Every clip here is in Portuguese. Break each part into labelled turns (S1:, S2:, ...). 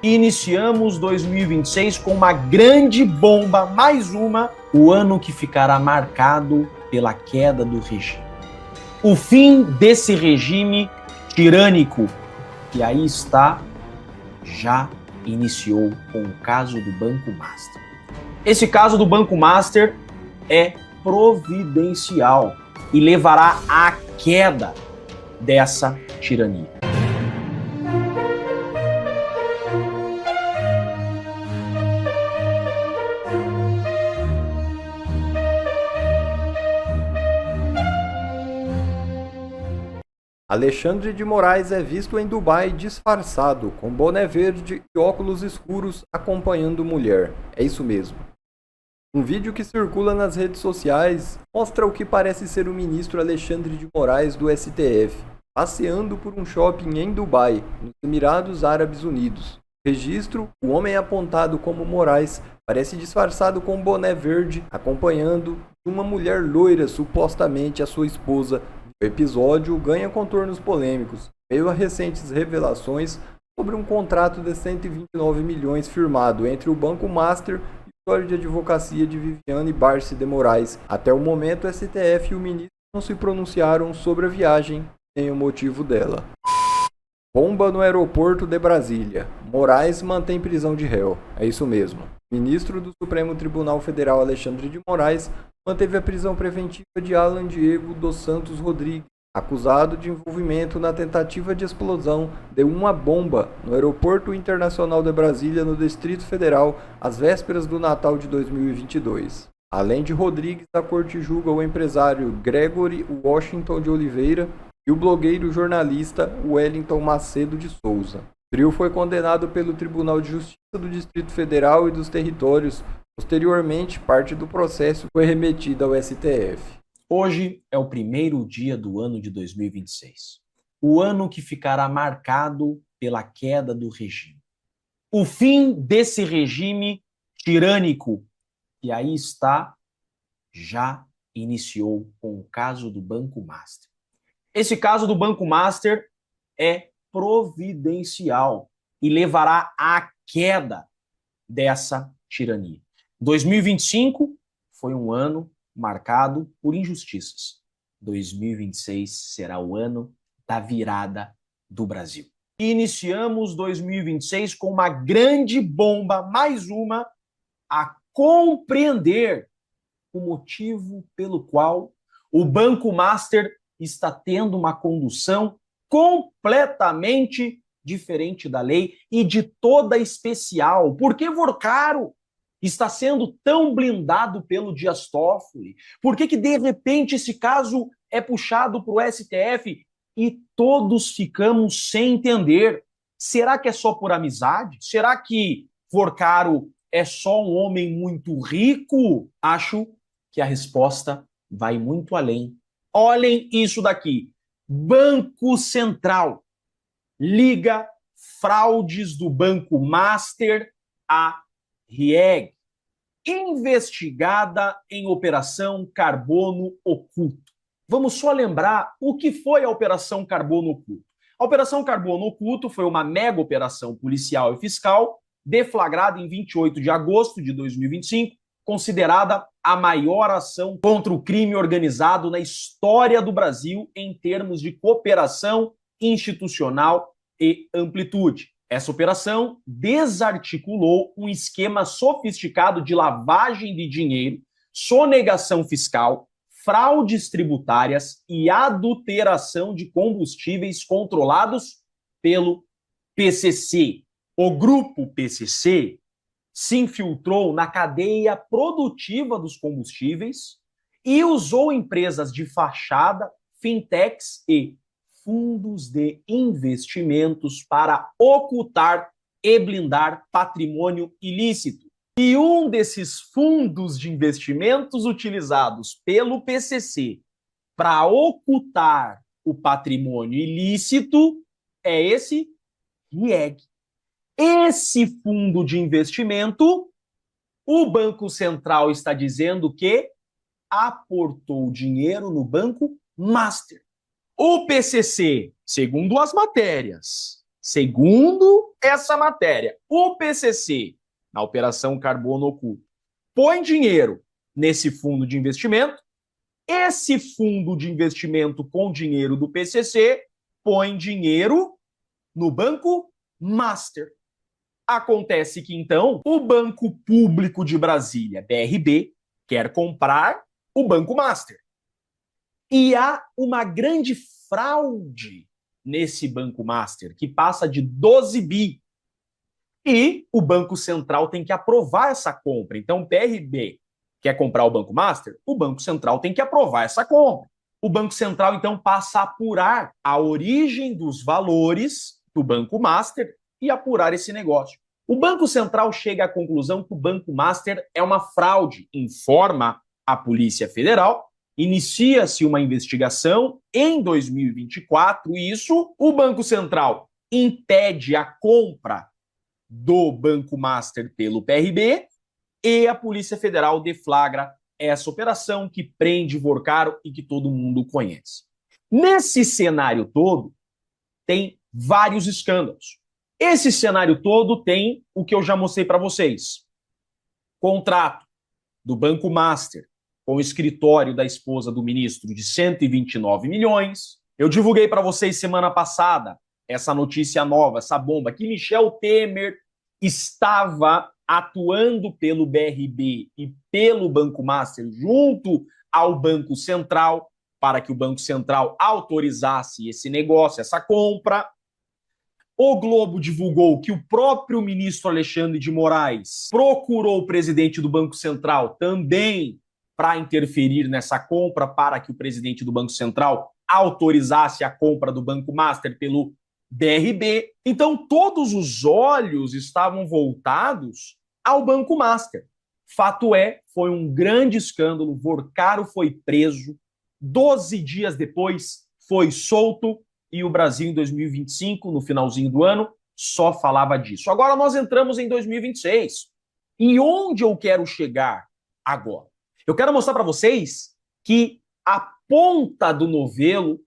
S1: Iniciamos 2026 com uma grande bomba, mais uma, o ano que ficará marcado pela queda do regime. O fim desse regime tirânico, que aí está, já iniciou com o caso do Banco Master. Esse caso do Banco Master é providencial e levará à queda dessa tirania.
S2: Alexandre de Moraes é visto em Dubai disfarçado, com boné verde e óculos escuros acompanhando mulher. É isso mesmo. Um vídeo que circula nas redes sociais mostra o que parece ser o ministro Alexandre de Moraes do STF, passeando por um shopping em Dubai, nos Emirados Árabes Unidos. No registro, o homem apontado como Moraes parece disfarçado com um boné verde, acompanhando uma mulher loira, supostamente a sua esposa. O episódio ganha contornos polêmicos, meio a recentes revelações sobre um contrato de 129 milhões firmado entre o Banco Master e o escritório de advocacia de Viviane Barsi de Moraes. Até o momento, o STF e o ministro não se pronunciaram sobre a viagem nem o motivo dela. Bomba no aeroporto de Brasília. Moraes mantém prisão de réu. É isso mesmo. O ministro do Supremo Tribunal Federal, Alexandre de Moraes, manteve a prisão preventiva de Alan Diego dos Santos Rodrigues, acusado de envolvimento na tentativa de explosão de uma bomba no Aeroporto Internacional de Brasília, no Distrito Federal, às vésperas do Natal de 2022. Além de Rodrigues, a corte julga o empresário Gregory Washington de Oliveira e o blogueiro jornalista Wellington Macedo de Souza. O trio foi condenado pelo Tribunal de Justiça do Distrito Federal e dos Territórios. Posteriormente, parte do processo foi remetida ao STF.
S1: Hoje é o primeiro dia do ano de 2026. O ano que ficará marcado pela queda do regime. O fim desse regime tirânico, que aí está, já iniciou com o caso do Banco Master. Esse caso do Banco Master é providencial e levará à queda dessa tirania. 2025 foi um ano marcado por injustiças. 2026 será o ano da virada do Brasil. Iniciamos 2026 com uma grande bomba, mais uma, a compreender o motivo pelo qual o Banco Master está tendo uma condução completamente diferente da lei e de toda especial. Por que Vorcaro está sendo tão blindado pelo Dias Toffoli? Por que de repente esse caso é puxado para o STF e todos ficamos sem entender? Será que é só por amizade? Será que Vorcaro é só um homem muito rico? Acho que a resposta vai muito além. Olhem isso daqui. Banco Central liga fraudes do Banco Master à RIEG, investigada em Operação Carbono Oculto. Vamos só lembrar o que foi a Operação Carbono Oculto. A Operação Carbono Oculto foi uma mega operação policial e fiscal deflagrada em 28 de agosto de 2025, considerada a maior ação contra o crime organizado na história do Brasil em termos de cooperação institucional e amplitude. Essa operação desarticulou um esquema sofisticado de lavagem de dinheiro, sonegação fiscal, fraudes tributárias e adulteração de combustíveis controlados pelo PCC. O grupo PCC se infiltrou na cadeia produtiva dos combustíveis e usou empresas de fachada, fintechs e fundos de investimentos para ocultar e blindar patrimônio ilícito. E um desses fundos de investimentos utilizados pelo PCC para ocultar o patrimônio ilícito é esse RIEG. Esse fundo de investimento, o Banco Central está dizendo que aportou dinheiro no Banco Master. O PCC, segundo as matérias, segundo essa matéria, o PCC, na Operação Carbono Oculto, põe dinheiro nesse fundo de investimento, esse fundo de investimento com dinheiro do PCC põe dinheiro no Banco Master. Acontece que, então, o Banco Público de Brasília, BRB, quer comprar o Banco Master. E há uma grande fraude nesse Banco Master, que passa de 12 bi. E o Banco Central tem que aprovar essa compra. Então, o BRB quer comprar o Banco Master, o Banco Central tem que aprovar essa compra. O Banco Central, então, passa a apurar a origem dos valores do Banco Master e apurar esse negócio. O Banco Central chega à conclusão que o Banco Master é uma fraude, informa a Polícia Federal, inicia-se uma investigação em 2024, e isso, o Banco Central impede a compra do Banco Master pelo PRB e a Polícia Federal deflagra essa operação que prende Vorcaro e que todo mundo conhece. Nesse cenário todo, tem vários escândalos. Esse cenário todo tem o que eu já mostrei para vocês. Contrato do Banco Master com o escritório da esposa do ministro de 129 milhões. Eu divulguei para vocês semana passada essa notícia nova, essa bomba, que Michel Temer estava atuando pelo BRB e pelo Banco Master junto ao Banco Central para que o Banco Central autorizasse esse negócio, essa compra. O Globo divulgou que o próprio ministro Alexandre de Moraes procurou o presidente do Banco Central também para interferir nessa compra, para que o presidente do Banco Central autorizasse a compra do Banco Master pelo BRB. Então, todos os olhos estavam voltados ao Banco Master. Fato é, foi um grande escândalo. Vorcaro foi preso, 12 dias depois foi solto, e o Brasil, em 2025, no finalzinho do ano, só falava disso. Agora nós entramos em 2026. E onde eu quero chegar agora? Eu quero mostrar para vocês que a ponta do novelo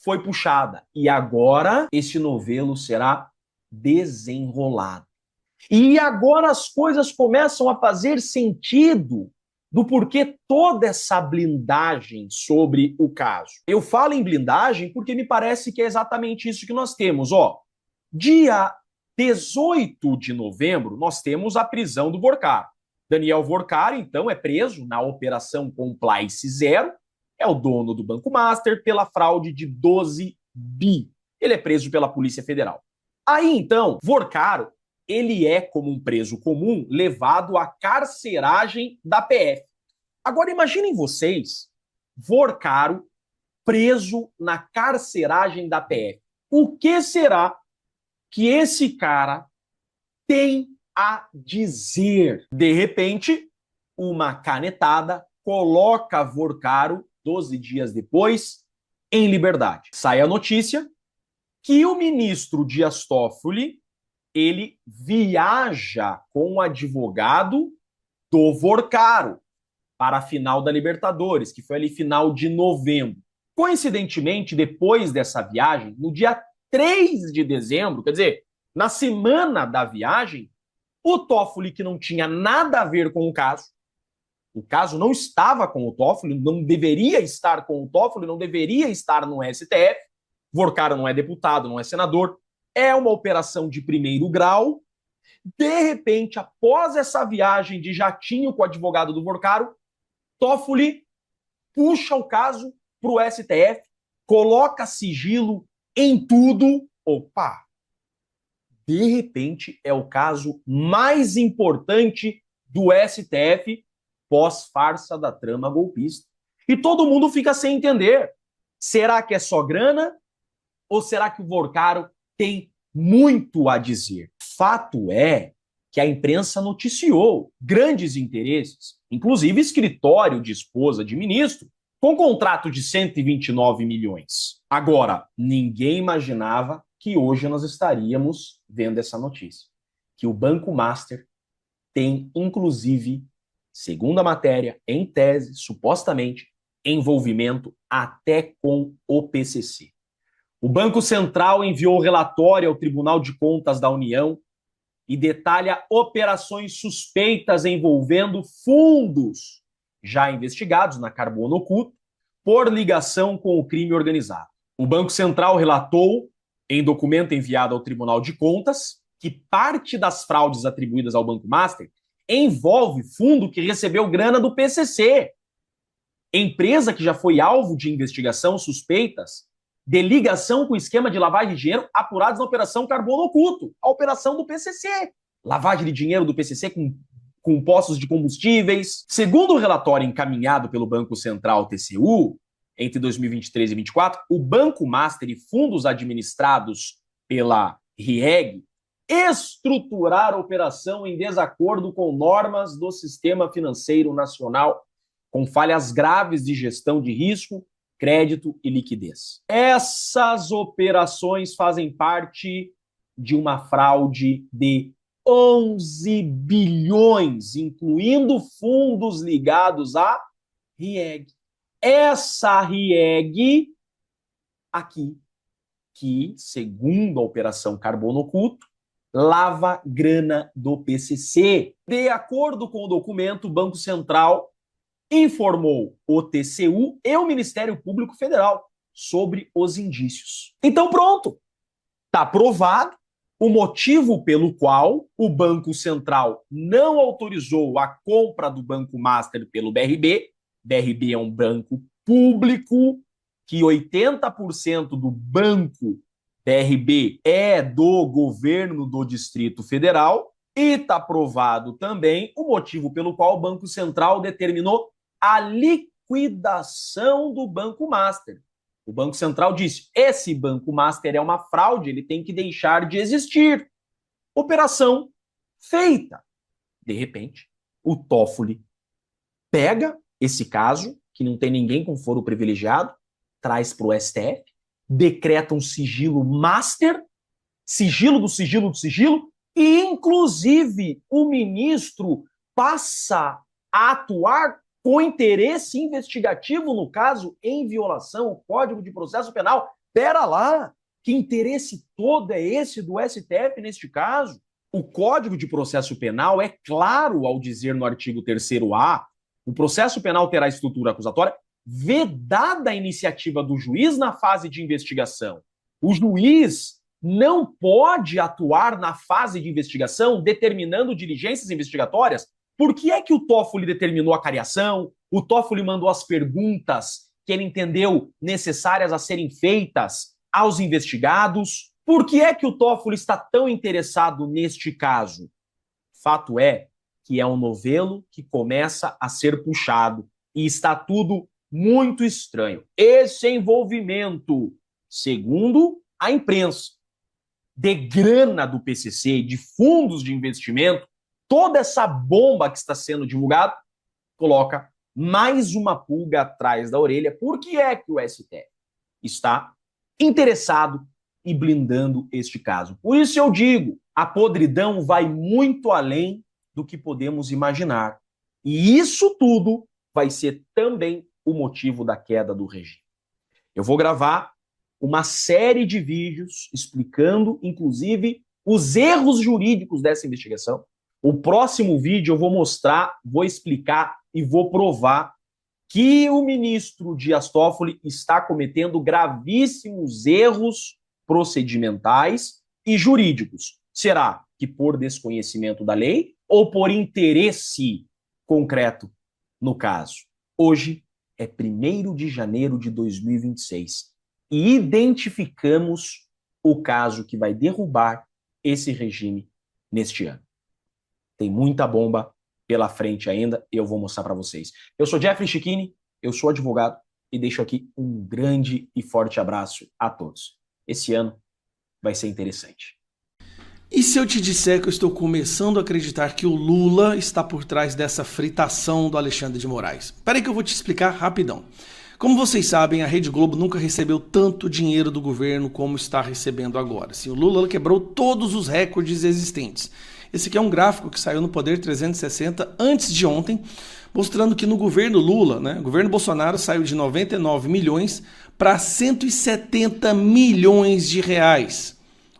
S1: foi puxada. E agora esse novelo será desenrolado. E agora as coisas começam a fazer sentido do porquê toda essa blindagem sobre o caso. Eu falo em blindagem porque me parece que é exatamente isso que nós temos. Dia 18 de novembro, nós temos a prisão do Vorcaro. Daniel Vorcaro, então, é preso na Operação Compliance Zero, é o dono do Banco Master, pela fraude de 12 bi. Ele é preso pela Polícia Federal. Aí, então, Vorcaro, ele é, como um preso comum, levado à carceragem da PF. Agora, imaginem vocês, Vorcaro preso na carceragem da PF. O que será que esse cara tem a dizer? De repente, uma canetada coloca Vorcaro, 12 dias depois, em liberdade. Sai a notícia que o ministro Dias Toffoli, ele viaja com o advogado do Vorcaro para a final da Libertadores, que foi ali final de novembro. Coincidentemente, depois dessa viagem, no dia 3 de dezembro, quer dizer, na semana da viagem, o Toffoli, que não tinha nada a ver com o caso não estava com o Toffoli, não deveria estar com o Toffoli, não deveria estar no STF, Vorcaro não é deputado, não é senador, é uma operação de primeiro grau. De repente, após essa viagem de jatinho com o advogado do Vorcaro, Toffoli puxa o caso para o STF, coloca sigilo em tudo. Opa! De repente, é o caso mais importante do STF pós-farsa da trama golpista. E todo mundo fica sem entender. Será que é só grana? Ou será que o Vorcaro tem muito a dizer? Fato é que a imprensa noticiou grandes interesses, inclusive escritório de esposa de ministro, com contrato de 129 milhões. Agora, ninguém imaginava que hoje nós estaríamos vendo essa notícia, que o Banco Master tem, inclusive, segundo a matéria, em tese, supostamente, envolvimento até com o PCC. O Banco Central enviou relatório ao Tribunal de Contas da União e detalha operações suspeitas envolvendo fundos já investigados na Carbono Oculto por ligação com o crime organizado. O Banco Central relatou, em documento enviado ao Tribunal de Contas, que parte das fraudes atribuídas ao Banco Master envolve fundo que recebeu grana do PCC, empresa que já foi alvo de investigação suspeitas de ligação com o esquema de lavagem de dinheiro apurados na Operação Carbono Oculto, a operação do PCC. Lavagem de dinheiro do PCC com postos de combustíveis. Segundo o relatório encaminhado pelo Banco Central TCU, entre 2023 e 2024, o Banco Master e fundos administrados pela RIEG estruturaram a operação em desacordo com normas do Sistema Financeiro Nacional, com falhas graves de gestão de risco, crédito e liquidez. Essas operações fazem parte de uma fraude de 11 bilhões, incluindo fundos ligados à RIEG. Essa RIEG aqui, que, segundo a Operação Carbono Oculto, lava grana do PCC. De acordo com o documento, o Banco Central informou o TCU e o Ministério Público Federal sobre os indícios. Então pronto, está provado o motivo pelo qual o Banco Central não autorizou a compra do Banco Master pelo BRB. BRB é um banco público, que 80% do banco BRB é do governo do Distrito Federal, e está provado também o motivo pelo qual o Banco Central determinou a liquidação do Banco Master. O Banco Central disse: esse Banco Master é uma fraude, ele tem que deixar de existir. Operação feita. De repente, o Toffoli pega esse caso, que não tem ninguém com foro privilegiado, traz para o STF, decreta um sigilo master, sigilo do sigilo do sigilo, e, inclusive, o ministro passa a atuar com interesse investigativo no caso, em violação ao Código de Processo Penal. Pera lá, que interesse todo é esse do STF neste caso? O Código de Processo Penal é claro ao dizer no artigo 3º-A, o processo penal terá estrutura acusatória vedada a iniciativa do juiz na fase de investigação. O juiz não pode atuar na fase de investigação determinando diligências investigatórias. Por que é que o Toffoli determinou a cariação? O Toffoli mandou as perguntas que ele entendeu necessárias a serem feitas aos investigados? Por que é que o Toffoli está tão interessado neste caso? Fato é que é um novelo que começa a ser puxado e está tudo muito estranho. Esse envolvimento, segundo a imprensa, de grana do PCC, de fundos de investimento, toda essa bomba que está sendo divulgada, coloca mais uma pulga atrás da orelha. Por que é que o STF está interessado e blindando este caso? Por isso eu digo, a podridão vai muito além do que podemos imaginar. E isso tudo vai ser também o motivo da queda do regime. Eu vou gravar uma série de vídeos explicando, inclusive, os erros jurídicos dessa investigação. O próximo vídeo eu vou mostrar, vou explicar e vou provar que o ministro Dias Toffoli está cometendo gravíssimos erros procedimentais e jurídicos. Será que por desconhecimento da lei ou por interesse concreto no caso? Hoje é 1º de janeiro de 2026 e identificamos o caso que vai derrubar esse regime neste ano. Tem muita bomba pela frente ainda e eu vou mostrar para vocês. Eu sou Jeffrey Chicchini, eu sou advogado e deixo aqui um grande e forte abraço a todos. Esse ano vai ser interessante.
S3: E se eu te disser que eu estou começando a acreditar que o Lula está por trás dessa fritação do Alexandre de Moraes? Espera aí que eu vou te explicar rapidão. Como vocês sabem, a Rede Globo nunca recebeu tanto dinheiro do governo como está recebendo agora. Assim, o Lula quebrou todos os recordes existentes. Esse aqui é um gráfico que saiu no Poder 360 antes de ontem, mostrando que no governo Lula, o governo Bolsonaro saiu de 99 milhões para 170 milhões de reais.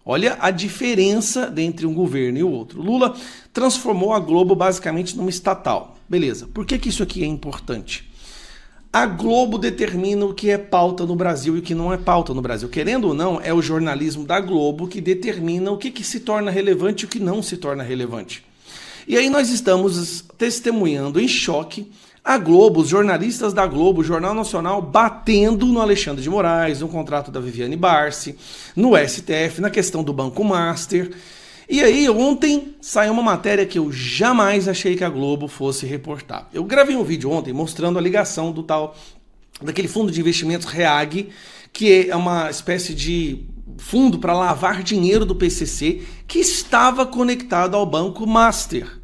S3: Olha a diferença entre um governo e o outro. Lula transformou a Globo basicamente numa estatal. Beleza, por que isso aqui é importante? A Globo determina o que é pauta no Brasil e o que não é pauta no Brasil. Querendo ou não, é o jornalismo da Globo que determina o que se torna relevante e o que não se torna relevante. E aí nós estamos testemunhando em choque a Globo, os jornalistas da Globo, o Jornal Nacional, batendo no Alexandre de Moraes, no contrato da Viviane Barsi, no STF, na questão do Banco Master. E aí, ontem saiu uma matéria que eu jamais achei que a Globo fosse reportar. Eu gravei um vídeo ontem mostrando a ligação daquele fundo de investimentos REAG, que é uma espécie de fundo para lavar dinheiro do PCC, que estava conectado ao Banco Master.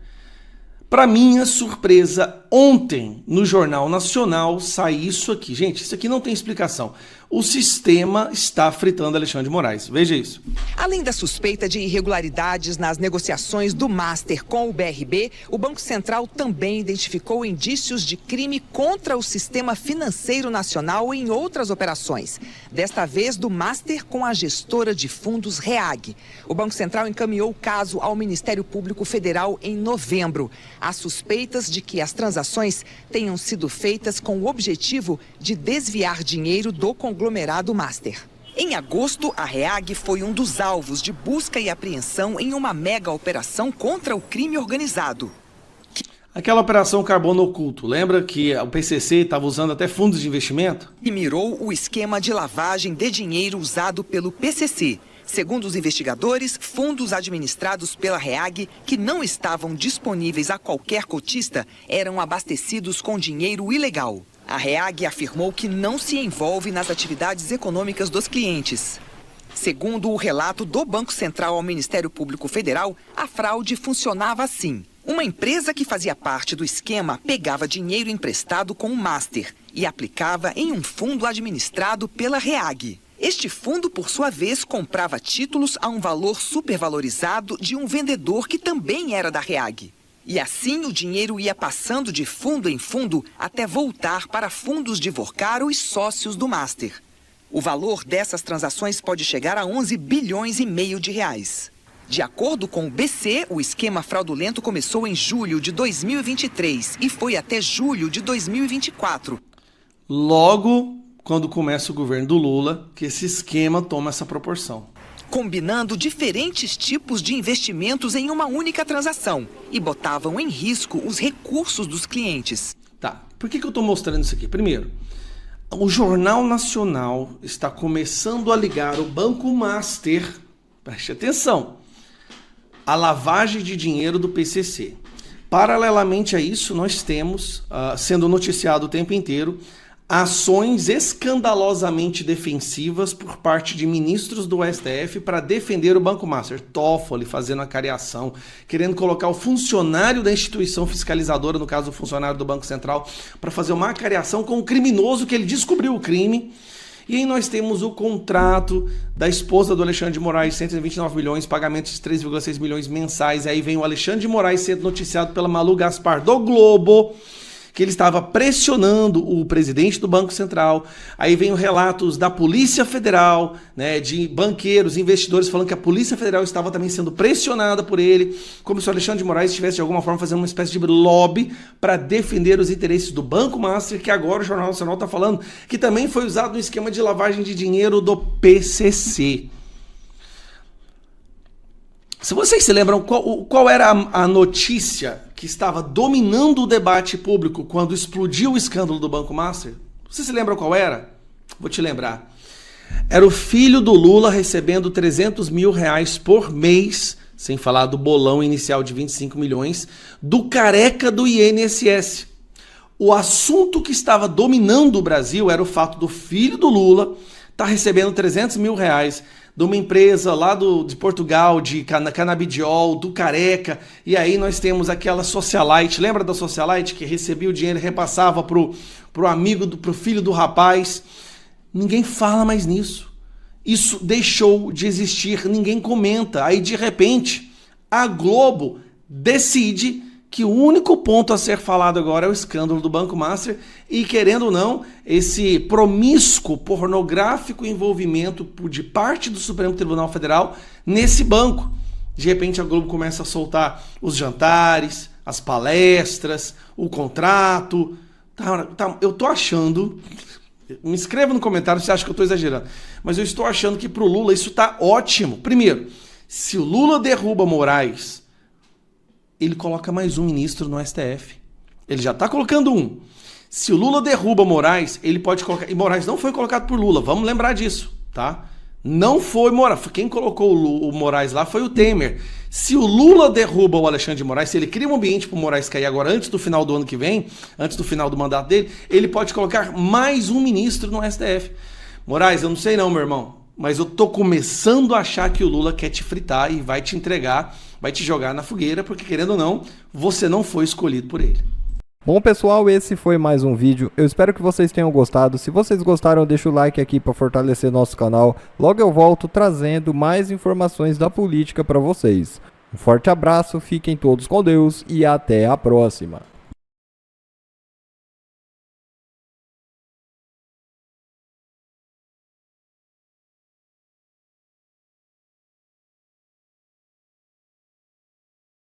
S3: Para minha surpresa, ontem no Jornal Nacional sai isso aqui. Gente, isso aqui não tem explicação. O sistema está fritando Alexandre de Moraes. Veja isso.
S4: Além da suspeita de irregularidades nas negociações do Master com o BRB, o Banco Central também identificou indícios de crime contra o sistema financeiro nacional em outras operações. Desta vez do Master com a gestora de fundos REAG. O Banco Central encaminhou o caso ao Ministério Público Federal em novembro. Há suspeitas de que as transações tenham sido feitas com o objetivo de desviar dinheiro do conglomerado Master. Em agosto, a REAG foi um dos alvos de busca e apreensão em uma mega operação contra o crime organizado.
S3: Aquela operação carbono oculto, lembra que o PCC estava usando até fundos de investimento?
S4: E mirou o esquema de lavagem de dinheiro usado pelo PCC. Segundo os investigadores, fundos administrados pela REAG que não estavam disponíveis a qualquer cotista eram abastecidos com dinheiro ilegal. A REAG afirmou que não se envolve nas atividades econômicas dos clientes. Segundo o relato do Banco Central ao Ministério Público Federal, a fraude funcionava assim. Uma empresa que fazia parte do esquema pegava dinheiro emprestado com o Master e aplicava em um fundo administrado pela REAG. Este fundo, por sua vez, comprava títulos a um valor supervalorizado de um vendedor que também era da REAG. E assim o dinheiro ia passando de fundo em fundo até voltar para fundos de Vorcaro e sócios do Master. O valor dessas transações pode chegar a 11 bilhões e meio de reais. De acordo com o BC, o esquema fraudulento começou em julho de 2023 e foi até julho de 2024.
S3: Logo, quando começa o governo do Lula, que esse esquema toma essa proporção.
S4: Combinando diferentes tipos de investimentos em uma única transação e botavam em risco os recursos dos clientes.
S3: Tá, por que eu estou mostrando isso aqui? Primeiro, o Jornal Nacional está começando a ligar o Banco Master, preste atenção, à lavagem de dinheiro do PCC. Paralelamente a isso, nós temos, sendo noticiado o tempo inteiro, ações escandalosamente defensivas por parte de ministros do STF para defender o Banco Master. Toffoli fazendo a cariação, querendo colocar o funcionário da instituição fiscalizadora, no caso o funcionário do Banco Central, para fazer uma cariação com o criminoso que ele descobriu o crime. E aí nós temos o contrato da esposa do Alexandre de Moraes, 129 milhões, pagamentos de 3,6 milhões mensais. Aí vem o Alexandre de Moraes sendo noticiado pela Malu Gaspar do Globo, que ele estava pressionando o presidente do Banco Central. Aí vem os relatos da Polícia Federal, né, de banqueiros, investidores, falando que a Polícia Federal estava também sendo pressionada por ele, como se o Alexandre de Moraes estivesse de alguma forma fazendo uma espécie de lobby para defender os interesses do Banco Master, que agora o Jornal Nacional está falando que também foi usado no esquema de lavagem de dinheiro do PCC. Se vocês se lembram, qual era a notícia que estava dominando o debate público quando explodiu o escândalo do Banco Master? Vocês se lembram qual era? Vou te lembrar. Era o filho do Lula recebendo 300 mil reais por mês, sem falar do bolão inicial de 25 milhões, do careca do INSS. O assunto que estava dominando o Brasil era o fato do filho do Lula estar recebendo 300 mil reais de uma empresa lá de Portugal, de canabidiol, do careca, e aí nós temos aquela socialite, lembra da socialite que recebia o dinheiro e repassava pro filho do rapaz? Ninguém fala mais nisso. Isso deixou de existir, ninguém comenta. Aí de repente, a Globo decide que o único ponto a ser falado agora é o escândalo do Banco Master e, querendo ou não, esse promíscuo, pornográfico envolvimento de parte do Supremo Tribunal Federal nesse banco. De repente a Globo começa a soltar os jantares, as palestras, o contrato. Eu tô achando... Me escreva no comentário se você acha que eu estou exagerando. Mas eu estou achando que para o Lula isso está ótimo. Primeiro, se o Lula derruba Moraes, ele coloca mais um ministro no STF. Ele já está colocando um. Se o Lula derruba Moraes, ele pode colocar... E Moraes não foi colocado por Lula, vamos lembrar disso, tá? Não foi Moraes. Quem colocou o Moraes lá foi o Temer. Se o Lula derruba o Alexandre de Moraes, se ele cria um ambiente para o Moraes cair agora, antes do final do ano que vem, antes do final do mandato dele, ele pode colocar mais um ministro no STF. Moraes, eu não sei não, meu irmão, mas eu tô começando a achar que o Lula quer te fritar e vai te entregar, vai te jogar na fogueira, porque querendo ou não, você não foi escolhido por ele.
S2: Bom, pessoal, esse foi mais um vídeo. Eu espero que vocês tenham gostado. Se vocês gostaram, deixa o like aqui para fortalecer nosso canal. Logo eu volto trazendo mais informações da política para vocês. Um forte abraço, fiquem todos com Deus e até a próxima.